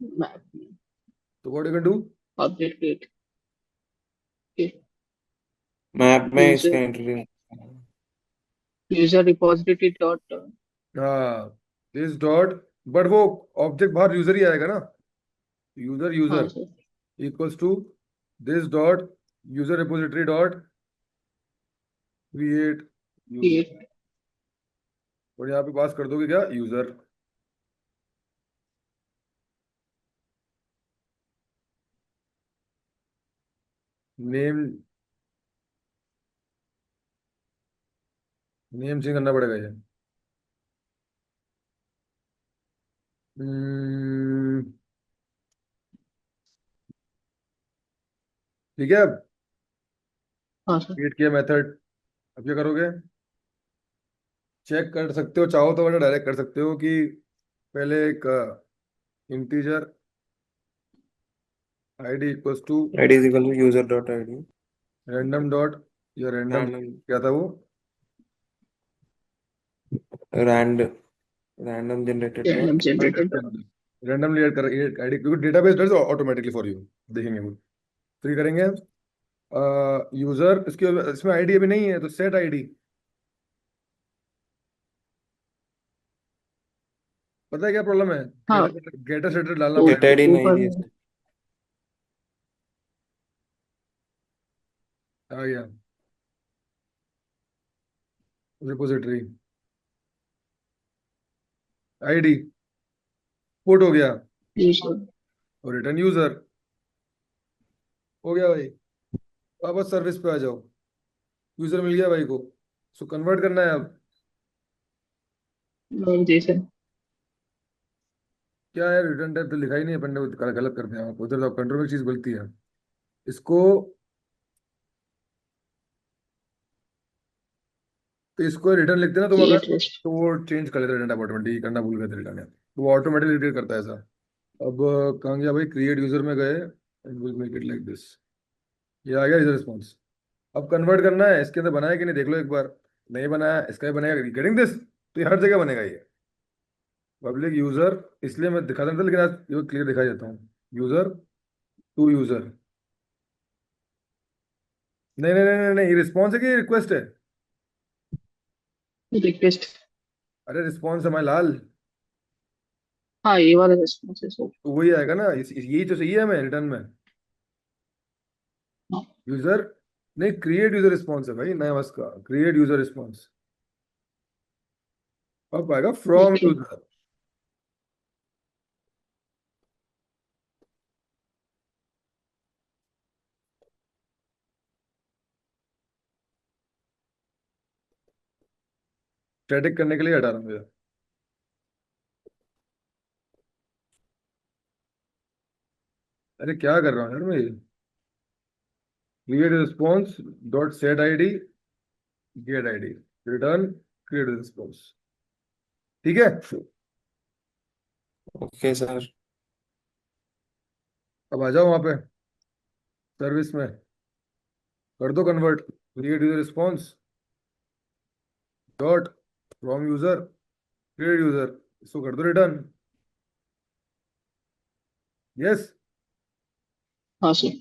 Map. तो what you can do, Object create. Okay. Map में इसका User. Entry. User repository dot. हाँ दिस डॉट, बट वो ऑब्जेक्ट बाहर यूजर ही आएगा ना, यूजर हाँ user sir. Equals to this dot user repository dot create user, Create. और यहाँ पे पास कर दोगे क्या, यूजर, नेम, नेम चेंज करना पड़ेगा ये, हम्म, ठीक है। अब हाँ सर. क्रिएट किया मेथड, अब क्या करोगे, चेक कर सकते हो, चाहो तो वरना डायरेक्ट कर सकते हो कि पहले एक integer ID equals to id is equal to user dot id random dot या रैंडम random क्या था वो, rand random generated random dot generated. Randomly add कर आईडी, क्योंकि database does automatically for you. देखेंगे वो, फिर करेंगे यूजर, इसके इसमें आईडी अभी नहीं है तो सेट आईडी। पता है क्या प्रॉब्लम है? हाँ, गेटर सेटर डालना तो get पड़ेगा। id नहीं ऊपर दिया में इसने। आ गया रिपोजिटरी आईडी, पुट हो गया user. और रिटर्न यूजर हो गया भाई। वापस सर्विस पे आ जाओ, यूजर मिल गया भाई को, सो कन्वर्ट करना है अब। जी सर। क्या है, रिटर्न टाइप तो लिखा ही नहीं है, अपन ने गलत कर दिया, उधर तो कंट्रोल में चीज गलती है। इसको, तो इसको रिटर्न लिखते हैं ना तुम अगर, create rest. तो वो चेंज कर लेता है रिटर्न ऑटोमेटिक, करना भूल गए थे रिटर्न, तो वो ऑटोमेटिकली रिटर्न करता है ऐसा। अब कहाँ गया भाई, क्रिएट यूजर में गए, and will make it like this. ये आ गया यूजर रिस्पॉन्स। अब कन्वर्ट करना है, इसके अंदर बनाया कि नहीं देख लो एक बार। नहीं बनाया, इसका भी बनेगा, गेटिंग दिस, तो ये हर जगह बनेगा ये पब्लिक यूजर। इसलिए मैं दिखा था, लेकिन आज ये क्लियर दिखाई देता हूँ। यूजर टू यूजर, नहीं नहीं नहीं नहीं नहीं, ये रिस्पॉन्स है कि रिक्वेस्ट है? रिक्वेस्ट। अरे रिस्पॉन्स है, मैं लाल, हाँ, ये वाला रिस्पॉन्स है सर। तो वही आएगा ना, यही तो सही है हमें रिटर्न में। हाँ, यूजर, नहीं क्रिएट यूजर रिस्पॉन्स है भाई, नया उसका क्रिएट यूजर रिस्पॉन्स। अब आएगा फ्रॉम ओके। यूजर। स्टैटिक करने के लिए हटा रहा हूँ ये। अरे क्या कर रहा हूँ यार मैं, create response dot set ID get ID return create response. ठीक है, okay sir अब आ जाओ वहां पे सर्विस में, कर दो convert, create user response dot from user create user, इसको कर दो रिटर्न। यस, हाँ सर।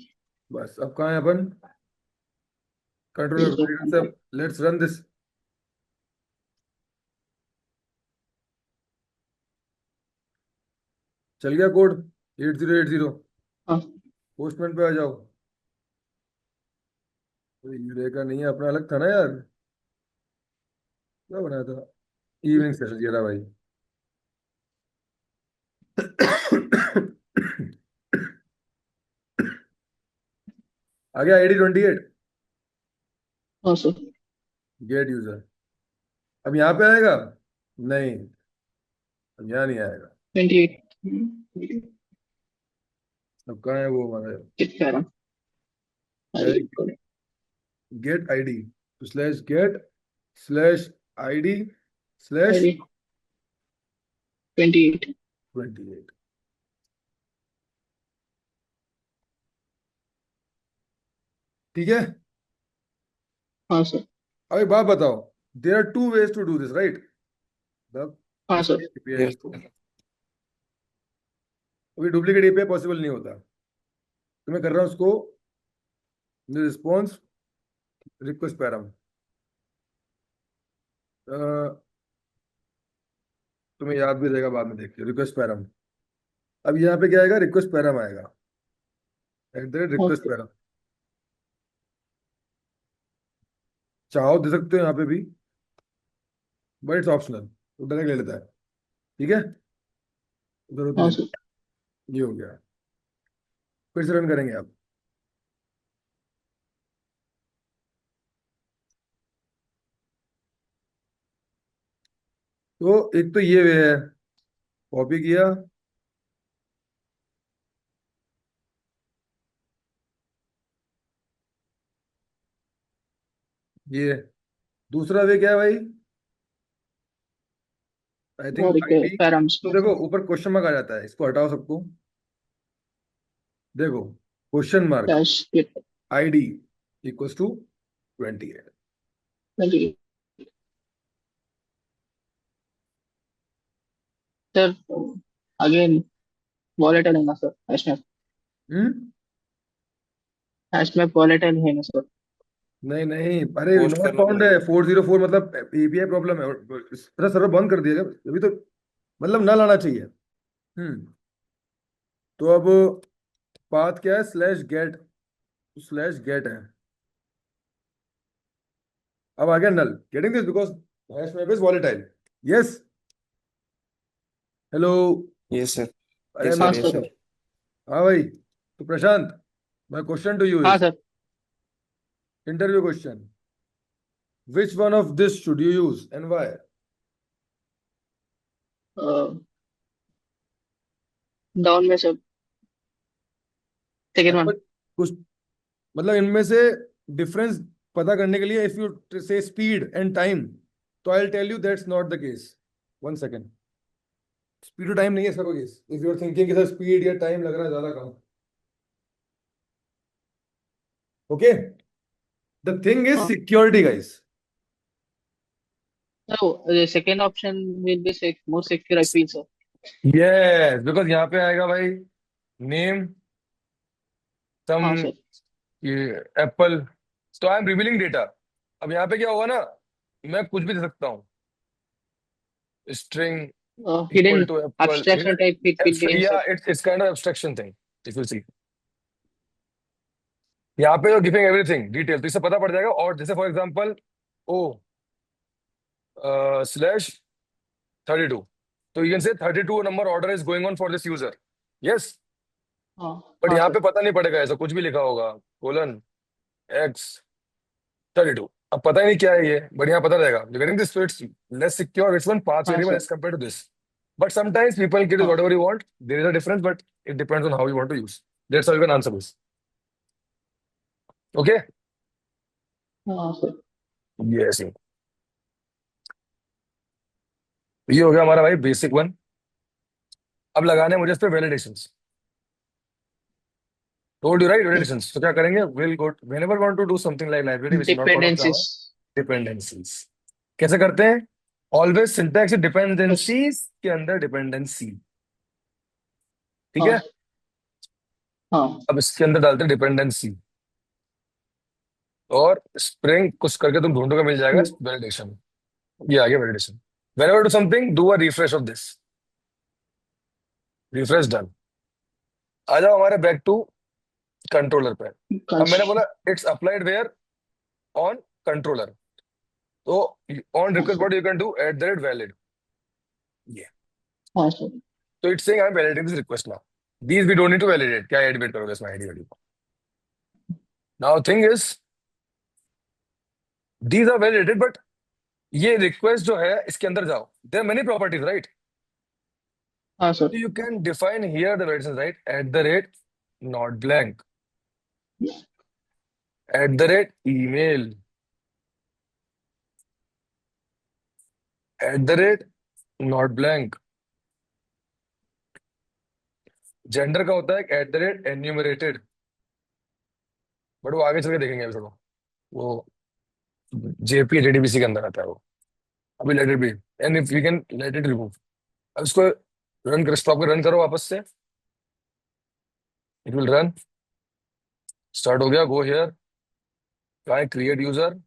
बस अब कहाँ है अपन, ये कंट्रोलर सर से, कंट्रोल। Let's run this. चल गया कोड 8080। हाँ, पोस्टमैन पे आ जाओ। यूरे का नहीं है अपना, अलग था ना यार, क्या बनाया था, इवनिंग सेशन ये था भाई। आ गया आईडी 28, हाँ सर। Gate user. अब यहाँ पे आएगा, नहीं अब यहाँ नहीं आएगा। 28। अब कहाँ है वो हमारा, कित कह रहा हूँ। गेट आईडी, तो slash gate slash ID slash अरे 28। 28। ठीक है, हाँ सर। अब एक बात बताओ, there are two ways to do this right, मतलब हाँ इसके सर। API yes को, अभी डुप्लीकेट एपीआई पॉसिबल नहीं होता, तो मैं कर रहा हूँ उसको रिस्पॉन्स रिक्वेस्ट पैराम, तुम्हें याद भी रहेगा बाद में, देखिए रिक्वेस्ट पैराम। अब यहाँ पे क्या आएगा, रिक्वेस्ट पैराम आएगा, at the rate request okay. Params. चाहो दे सकते हो यहाँ पे भी, बट इट्स ऑप्शनल, तो डायरेक्ट ले लेता है। ठीक है, उधर होती हाँ है, सर। ये हो गया। फिर से रन करेंगे आप, तो एक तो ये वे है, कॉपी किया, ये दूसरा वे क्या है भाई, आई और थिंक एक आईडी। पैराम्स तो देखो ऊपर क्वेश्चन मार्क आ जाता है, इसको हटाओ सबको। देखो question mark dash git ID equals to 28। 20। Sir again volatile है ना sir, hmm. Hash map volatile है ना सर? नहीं नहीं, अरे पोस्ट नॉट करना फाउंड पड़ेगा। है 404, मतलब एपीआई प्रॉब्लम है, मेरा सर्वर बंद कर दिया क्या अभी तो, मतलब ना लाना चाहिए। हम्म। तो अब पाथ क्या है, स्लैश गेट है। अब आ गया null, getting this because hash map is volatile. Yes. Hello. Yes sir. अरे यस मैं, हाँ सर, यस सर। सर। हाँ भाई, तो Prashant, my question to you हाँ is sir. Interview question, which one of this should you use and why? Down में सर, सेकेंड वन। कुछ मतलब इनमें से डिफरेंस पता करने के लिए, if you say speed and time, तो I will tell you that's not the case. One second. Speed to time नहीं है इसका कोई case, if you are thinking कि सर स्पीड या टाइम लग रहा है ज्यादा कम। ओके, द थिंग इज हाँ, सिक्योरिटी गाइस। तो second option will be more secure I feel sir. Yes, because यहाँ पे आएगा भाई नेम, सम, हाँ सर। ये एप्पल, तो आई एम रिवीलिंग डेटा। अब यहाँ पे क्या होगा ना, मैं कुछ भी दे सकता हूँ, string hidden equal to apple. abstraction type it will be या sir. It's kind of abstraction thing, if you see यहाँ पे यू गिविंग एवरीथिंग डिटेल, तो इससे पता पड़ जाएगा। और जैसे फॉर एग्जांपल ओ स्लैश 32, तो you can say 32 number order is going on for this user. Yes. हाँ। बट हाँ यहाँ पे सर। पता नहीं पड़ेगा, ऐसा कुछ भी लिखा होगा, कोलन एक्स 32, अब पता ही नहीं क्या है ये, बट यहाँ पता रहेगा। You getting this, it's less secure, it's one path हाँ variable sir. As compare to this. But sometimes people get हाँ। whatever you want. There is a difference, but it depends on how you want to use. That's how you can answer this. Okay? हाँ सर। Yes. ये हो गया हमारा भाई बेसिक वन। अब लगाने हैं मुझे इस पे validations. Told you right, validations. तो क्या करेंगे, will go whenever want to do something like library which is not part of Java, dependencies. Dependencies. कैसे करते हैं, ऑलवेज सिंटैक्स बस। डिपेंडेंसीज के अंदर डिपेंडेंसी। ठीक हाँ। है। हाँ। अब इसके अंदर डालते हैं डिपेंडेंसी, और स्प्रिंग कुछ करके तुम ढूंढोगे, मिल जाएगा वैलिडेशन। ये आ गया validation. Whenever do something, do a refresh of this, refresh done. आ जाओ हमारे बैक टू कंट्रोलर पे। अब कश। मैंने बोला it's applied where, on controller. तो ऑन हाँ request sir. What you can do @ valid, ये। हाँ सर। तो it's saying I am validating this request now. These we don't need to validate, क्या एडमिट करोगे इसमें आईडी वाली। Now thing is these are validated, but ये रिक्वेस्ट जो है इसके अंदर जाओ, देयर मेनी प्रॉपर्टीज राइट। हाँ So sir. you can define here the variables, right? Not blank, email, not blank। Gender का होता है @enumerated, बट वो आगे चल के देखेंगे अभी थोड़ा। वो जेपी जेडीबीसी के अंदर आता है वो। अभी let it be, and if we can let it remove. अब इसको रन कर, स्टॉप कर, रन करो वापस से, इट विल रन। स्टार्ट हो गया, go here, try create user.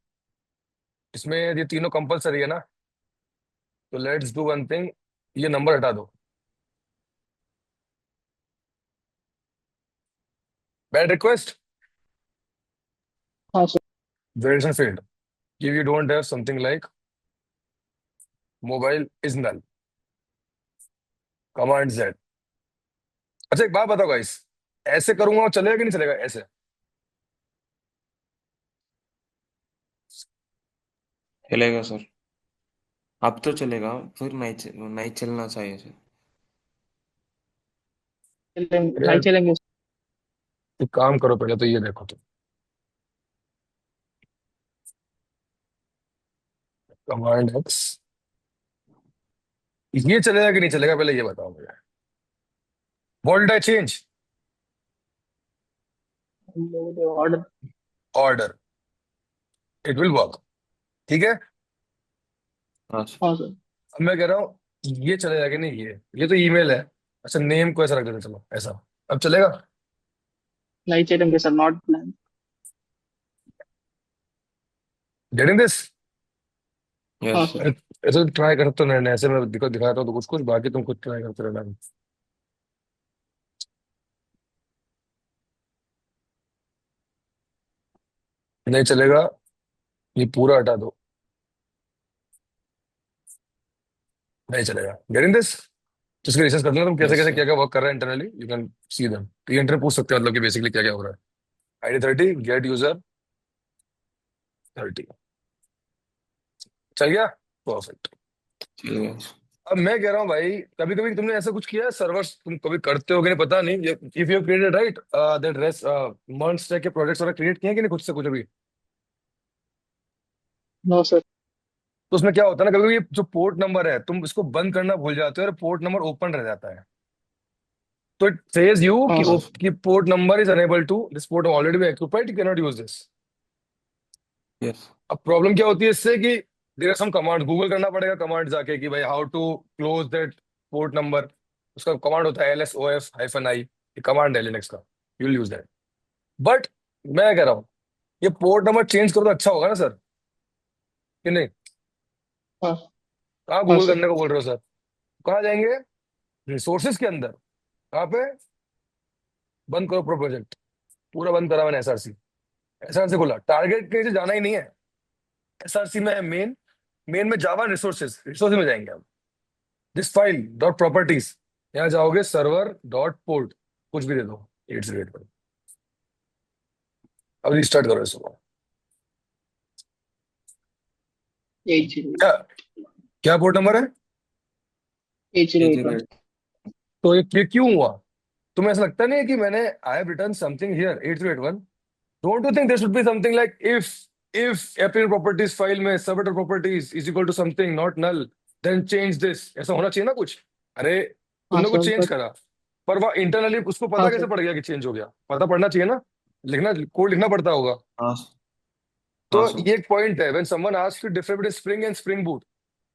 इसमें ये तीनों कंपलसरी है ना, तो लेट्स डू वन थिंग, ये नंबर हटा दो, बैड रिक्वेस्ट, हाँ sir. Variation failed। If you don't have something like mobile is null, command Z। अच्छा एक बात बताओ गाइस, ऐसे करूंगा वो चलेगा कि नहीं चलेगा ऐसे? चलेगा सर। अब तो चलेगा, फिर नहीं चलना चाहिए सर। चलेंगे, नहीं यार चलेंगे। एक काम करो, पहले तो ये देखो, तो कमांड X ये चलेगा कि नहीं चलेगा, पहले ये बताओ मुझे। What did I change? Order. Order. It will work. ठीक है। हाँ सर। हाँ सर। अब मैं कह रहा हूँ ये चलेगा कि नहीं, ये तो ईमेल है। अच्छा, नेम को ऐसा रख देते, चलो ऐसा। अब चलेगा? नहीं चलेंगे sir, not plan. Getting this? हाँ यस। सर। ऐसे ट्राई करते तो रहना, ऐसे मैं दिखाता हूँ तो कुछ कुछ, बाकी तुम खुद ट्राई करते रहना। नहीं चलेगा, ये पूरा हटा दो। नहीं चलेगा। Getting this? तो इसके रिसर्च कर लेना तुम, कैसे यस कैसे क्या सर। क्या वर्क कर रहा है internally, you can see them. तो ये इंटरनल पूछ सकते हो, मतलब कि बेसिकली क्या क्या हो रहा है। ID 30 gate user 30। चल गया? परफेक्ट। चल गया सर। अब मैं कह रहा हूँ भाई, कभी कभी तुमने ऐसा कुछ किया है, सर्वर्स तुम कभी करते हो कि नहीं पता नहीं, if you created right that rest merge stack के प्रोजेक्ट्स वगैरह क्रिएट किए हैं कि नहीं खुद से कुछ अभी? No sir. तो उसमें क्या होता है ना, कभी कभी जो पोर्ट नंबर है तुम इसको बंद करना भूल जाते हो और पोर्ट नंबर ओपन रह जाता है। तो इट सेज यू हाँ कि सर। कि port number is unable to, this port already be occupied, you can not use this. Yes. अब प्रॉब्लम क्या होती है इससे कि there are some command, Google करना पड़ेगा कमांड जाके कि भाई how to close that port number. उसका कमांड होता है LSOF-I, ये कमांड है लिनक्स का, you will use that. But मैं कह रहा हूँ ये पोर्ट नंबर चेंज करो तो अच्छा होगा ना सर, कि नहीं? हाँ। कहाँ हाँ गूगल सर। करने को बोल रहे हो सर? कहाँ जाएंगे? रिसोर्सेज के अंदर। कहाँ पे? बंद करो प्रो प्रोजेक्ट। पूरा बंद करा मैंने SRC। SRC खोला, टारगेट के नीचे जाना ही नहीं है। SRC में है मेन, मेन में जावा रिसोर्सेज, रिसोर्सेज में जाएंगे हम। दिस फाइल डॉट प्रॉपर्टीज, यहाँ जाओगे सर्वर डॉट पोर्ट, कुछ भी दे दो 808 पर। अब रिस्टार्ट करो इसको। 808। क्या? क्या पोर्ट नंबर है? 8081। 808। तो ये क्यों हुआ? तुम्हें ऐसा लगता नहीं है कि मैंने I have written something here 8381? Don't you think there should be something like if April properties file में submitter properties is equal to something not null, then change this, ऐसा होना चाहिए ना कुछ। अरे हाँ तुमने कुछ सर चेंज बट। करा, पर वह इंटरनली उसको पता हाँ कैसे सर। पड़ गया कि चेंज हो गया? पता पड़ना चाहिए ना, लिखना, कोड लिखना पड़ता होगा। हाँ तो हाँ सर। ये एक पॉइंट है, when someone asks to differ between Spring and Spring Boot.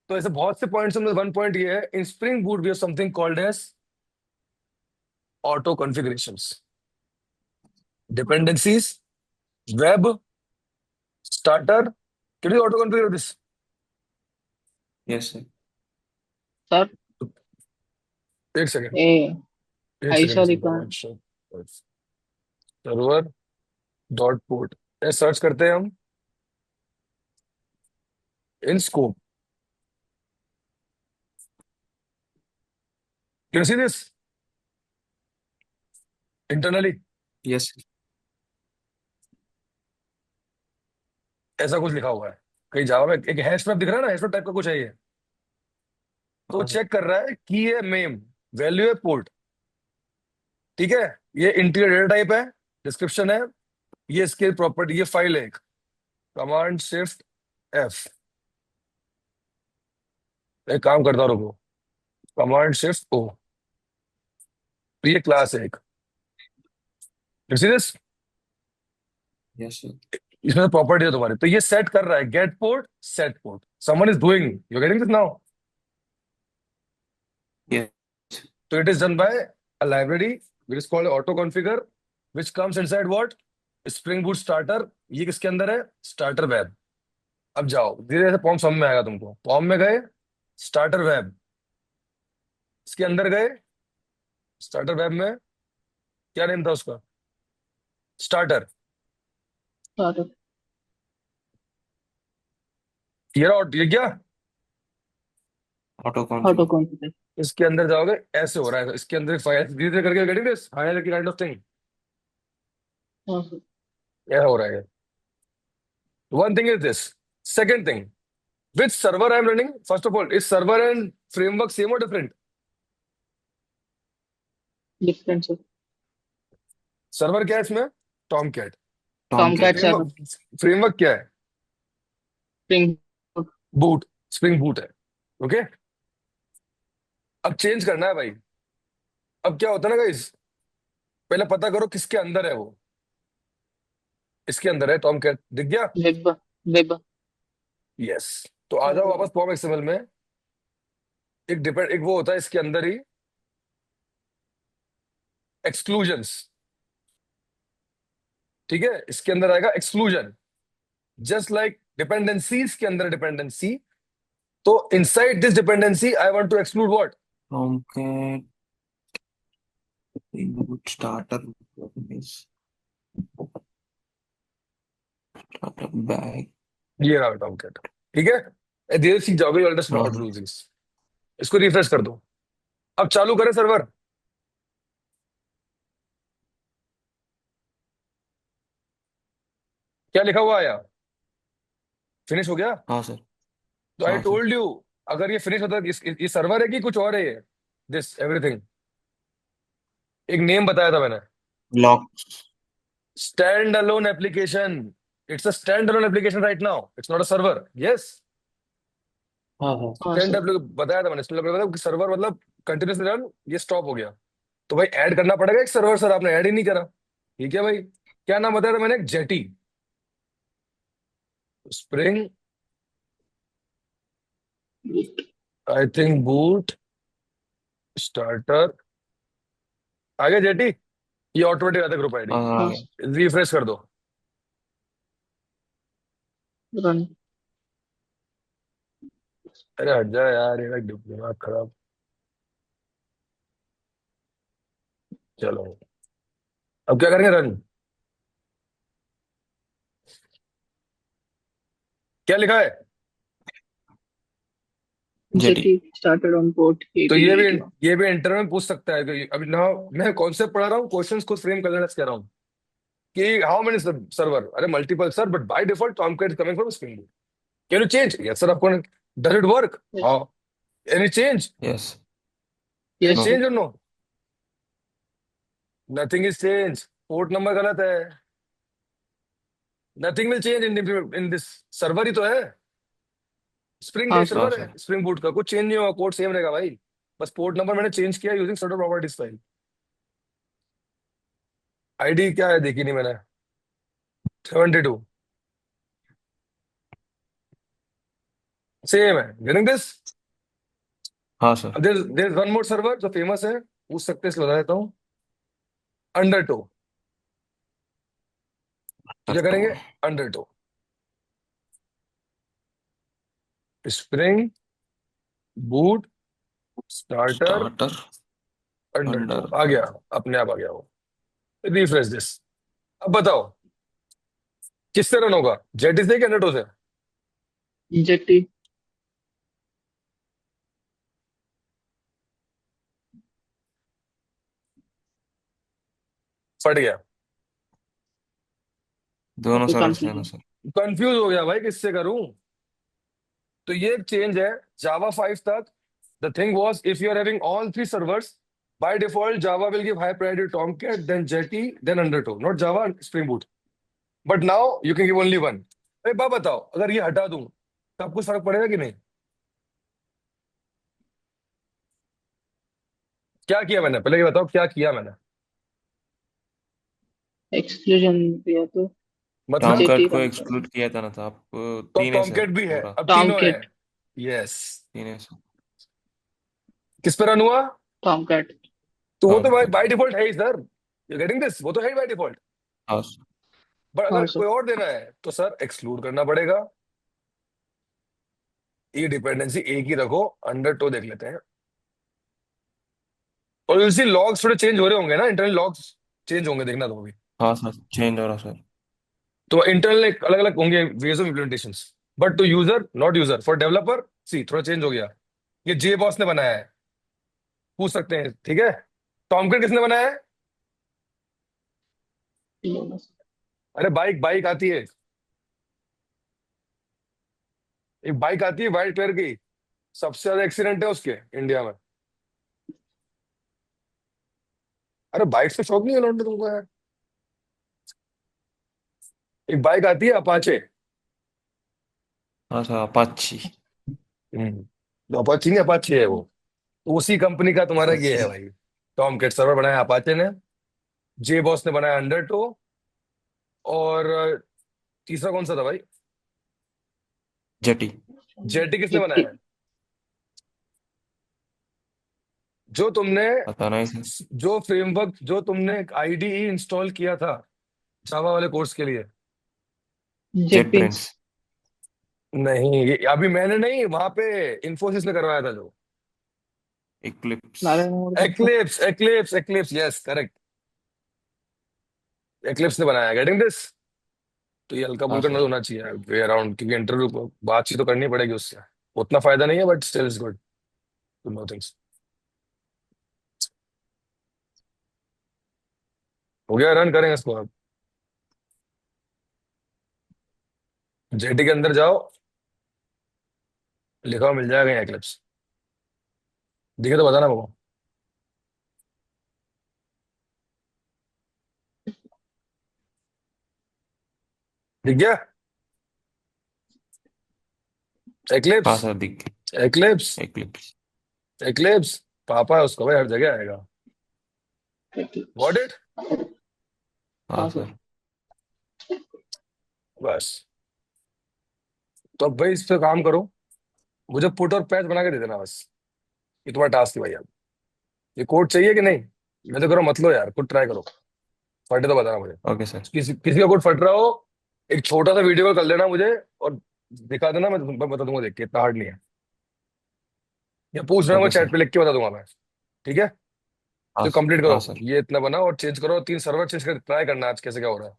तो ऐसे बहुत से पॉइंट्स में वन पॉइंट ये है, in Spring Boot we have something called as auto configurations, dependencies, web, starter. Can you auto configure this? Yes sir. Sir एक सेकंड, ए एक सेकंड, ऐसा एक लिखा है। Second. Server dot port, search करते हैं हम in scope. Can see this internally? Yes. ऐसा कुछ लिखा हुआ है कहीं जावा में, एक हैश मैप दिख रहा है ना, हैश मैप टाइप का कुछ है ये। तो हाँ सर। चेक कर रहा है की है मेम, वैल्यू है पोर्ट। ठीक है, ये इंटीरियर डेटा टाइप है, डिस्क्रिप्शन है, ये इसके प्रॉपर्टी, ये फाइल है एक, कमांड शिफ्ट F। एक काम करता हूं, रुको, कमांड शिफ्ट O। तो ये क्लास है एक, दिस, यस सर। इसमें प्रॉपर्टी है तुम्हारी, तो ये सेट कर रहा है get port set port, someone is doing, you getting this now? Yes. तो it is done by a library which is called auto configure, which comes inside what, Spring Boot starter. ये किसके अंदर है? Starter web. अब जाओ धीरे धीरे पॉम समझ में आएगा तुमको। पॉम में गए, स्टार्टर वेब, इसके अंदर गए, स्टार्टर वेब में क्या नेम था उसका? स्टार्टर। सर ये क्या? Auto auto configure. कॉन्फिगर। इसके अंदर जाओगे, ऐसे हो रहा है, इसके अंदर फाइल धीरे धीरे करके getting this hierarchy kind of thing, हाँ सर। यह हो रहा है। One thing is this, second thing, which server I am running? First of all, is server and framework same or different? Different sir. Server क्या है इसमें? Tomcat. Tom Tomcat cat. Sir. Framework, framework क्या है? स्प्रिंग। बूट, स्प्रिंग बूट है। ओके, अब चेंज करना है भाई। अब क्या होता है ना गाइस, पहले पता करो किसके अंदर है वो। इसके अंदर है टॉम कैट, दिख गया? Web web yes. तो आ जाओ वापस फॉर्म एक्सएमएल में। एक डिपेंड, एक वो होता है इसके अंदर ही, एक्सक्लूजन्स। ठीक है, इसके अंदर आएगा एक्सक्लूजन, जस्ट लाइक डिपेंडेंसीज के अंदर डिपेंडेंसी। तो inside this dependency I want to exclude what? Tomcat input starter starter bag. ये रहा टॉम कैट। ठीक है, धीरे सीख जाओगे, यू अंडरस्टैंड हाउ हाँ टू डू दिस। इसको रिफ्रेश कर दो। अब चालू करें सर्वर। क्या लिखा हुआ आया? फिनिश हो गया? हाँ सर। तो आई हाँ सर। टोल्ड यू, अगर ये फिनिश होता, ये सर्वर है कि कुछ और है ये? दिस एवरीथिंग, एक नेम बताया था मैंने। Lock. Stand alone application. It's a stand alone application right now, it's not a server. Yes, हाँ हाँ। हाँ स्टैंड सर। बताया था मैंने। स्टैंड मतलब सर्वर, मतलब कंटिन्यूसली रन, ये स्टॉप हो गया। तो भाई ऐड करना पड़ेगा एक सर्वर। सर आपने ऐड ही नहीं करा। ठीक है भाई, क्या नाम बताया था मैंने? एक jetty, spring, I think boot starter. आगे जेटी, ये ऑटोमेटिक आता है ग्रुप आईडी। हाँ हाँ, हाँ आ गया। रिफ्रेश कर दो। रन। अरे हट जा यार, ये दिमाग खराब। चलो, अब क्या करेंगे? रन। क्या लिखा है? Jetty. Jetty started on port तो ये भी 1881। ये भी इंटरव्यू में पूछ सकता है कि अभी ना, मैं कॉन्सेप्ट पढ़ा रहा हूँ, क्वेश्चंस खुद फ्रेम कर लेना कह रहा हूँ कि हाउ मेनी सर्वर, अरे multiple sir, but by default Tomcat is coming from Spring Boot. Can you change? Yes sir, आपको does it work? Yes. How? Any change? Yes. Any yes no. Sir. Change और no? Nothing is change. Port number गलत है। Nothing will change in this. Server ही तो है, स्प्रिंग का हाँ ही सर। हाँ सर्वर सर। है, स्प्रिंग बूट का कुछ चेंज नहीं होगा, कोड सेम रहेगा भाई। बस पोर्ट नंबर मैंने चेंज किया using server properties file. ID क्या है देखी नहीं मैंने। 72 सेम है, गेटिंग दिस? हाँ सर। अब देयर वन मोर सर्वर जो फेमस है, पूछ सकते हैं, इसलिए बता देता हूँ। अंडरटो। तो क्या टट्टू। करेंगे? Undertow, Spring Boot starter starter Undertow. Under. आ गया, अपने आप आ गया वो। Refresh this. अब बताओ किससे रन होगा, जेटी से कि अंडरटो से? जेटी। फट गया, दोनों ओके सर्वर से ना कंफ्यूजन। सर। कंफ्यूज हो गया भाई, किससे करूं? तो ये एक चेंज है जावा 5 तक। The thing was, if you are having all three servers, by default Java will give high priority Tomcat, then Jetty, then Undertow, not Java Spring Boot. But now you can give only one. अरे बात बताओ, अगर ये हटा दूं तो आपको फर्क पड़ेगा कि नहीं? क्या किया मैंने, पहले ये बताओ क्या किया मैंने। एक्सक्लूजन दिया तो मतलब टॉमकैट जेटी को रन कर। एक्सक्लूड किया था ना, तो आप तो अब तीन है सर टॉमकैट भी है, पूरा। अब टॉम तीनों है। किट। यस। तीन है सर। किस पे रन हुआ? Tomcat. तो वो तो भाई टॉमकैट। बाय डिफॉल्ट है ही सर, यू गेटिंग दिस? वो तो है ही बाय डिफॉल्ट। हाँ सर। बट हाँ अगर सर। कोई और देना है तो सर एक्सक्लूड करना पड़ेगा। ये डिपेंडेंसी एक ही रखो, अंडर टो देख लेते हैं। और उसी लॉग्स थोड़े चेंज हो रहे होंगे ना, इंटरनल लॉग्स चेंज होंगे, देखना तुम भी। हाँ सर, चेंज हो रहा सर। तो इंटरनल अलग अलग होंगे ways of implementation. But to user not user, for developer see थोड़ा चेंज हो गया। ये जे बॉस ने बनाया है, पूछ सकते हैं। ठीक है, टॉमकन किसने बनाया है? अरे बाइक, बाइक आती है, एक बाइक आती है व्हाइट कलर की, सबसे ज्यादा एक्सीडेंट है उसके इंडिया में। अरे बाइक से शौक नहीं है लौंडे तुमको यार? एक बाइक आती है अपाचे। हाँ सर, अपाची। तो अपाची नहीं, अपाचे है वो। उसी कंपनी का तुम्हारा ये है अच्छा, भाई। टॉम किट सर्वर बनाया अपाचे ने, जे बॉस ने बनाया अंडरटो, और तीसरा कौन सा था भाई? जेटी। जेटी किसने बनाया जेटी। है? जो तुमने, पता नहीं सर। जो फ्रेमवर्क, जो तुमने आईडीई इंस्टॉल किया था जावा वाले कोर्स के लिए। Jet jet brains. ब्रेन्स। नहीं, ये अभी मैंने नहीं, वहां पे इन्फोसिस ने करवाया था जो। इक्लिप्स। नारायण मूर्ति का। Eclipse, eclipse, eclipse, yes correct. Eclipse ने बनाया, गेटिंग दिस? तो ये हल्का हाँ फुल्का नॉलेज सर। होना चाहिए वे अराउंड, क्योंकि इंटरव्यू को बातचीत तो करनी पड़ेगी उससे। उतना फायदा नहीं है but still is good to know things. हो गया, रन करेंगे इसको अब। जेटी के अंदर जाओ, लिखा हुआ मिल जाएगा एक्लिप्स। दिखे तो बताना मेरे को। दिख गया? हाँ एक्लिप्स, सर, दिख एक्लिप्स, गया इक्लिप्स। एक्लिप्स। पापा है उसका भाई, हर जगह आएगा। Got it? हाँ हाँ सर। सर। बस। तो अब भाई इस पे काम करो, मुझे पुट और पैच बना के दे देना बस। ये तुम्हारा टास्क है भाई। अब ये कोड चाहिए कि नहीं? मैं तो करो, मत लो यार, खुद ट्राई करो। फटे तो बताना मुझे। Okay sir. किसी किसी का कोड फट रहा हो, एक छोटा सा वीडियो कॉल कर लेना मुझे और दिखा देना, मैं बता दूंगा देख के, इतना हार्ड नहीं है। या पूछ रहा हूँ, ओके चैट सर। पे लिख के बता दूंगा मैं। ठीक है? हाँ तो कंप्लीट हाँ करो, सर। ये इतना बना और चेंज करो, 3 सर्वर चेंज कर ट्राई करना आज कैसे क्या हो रहा है।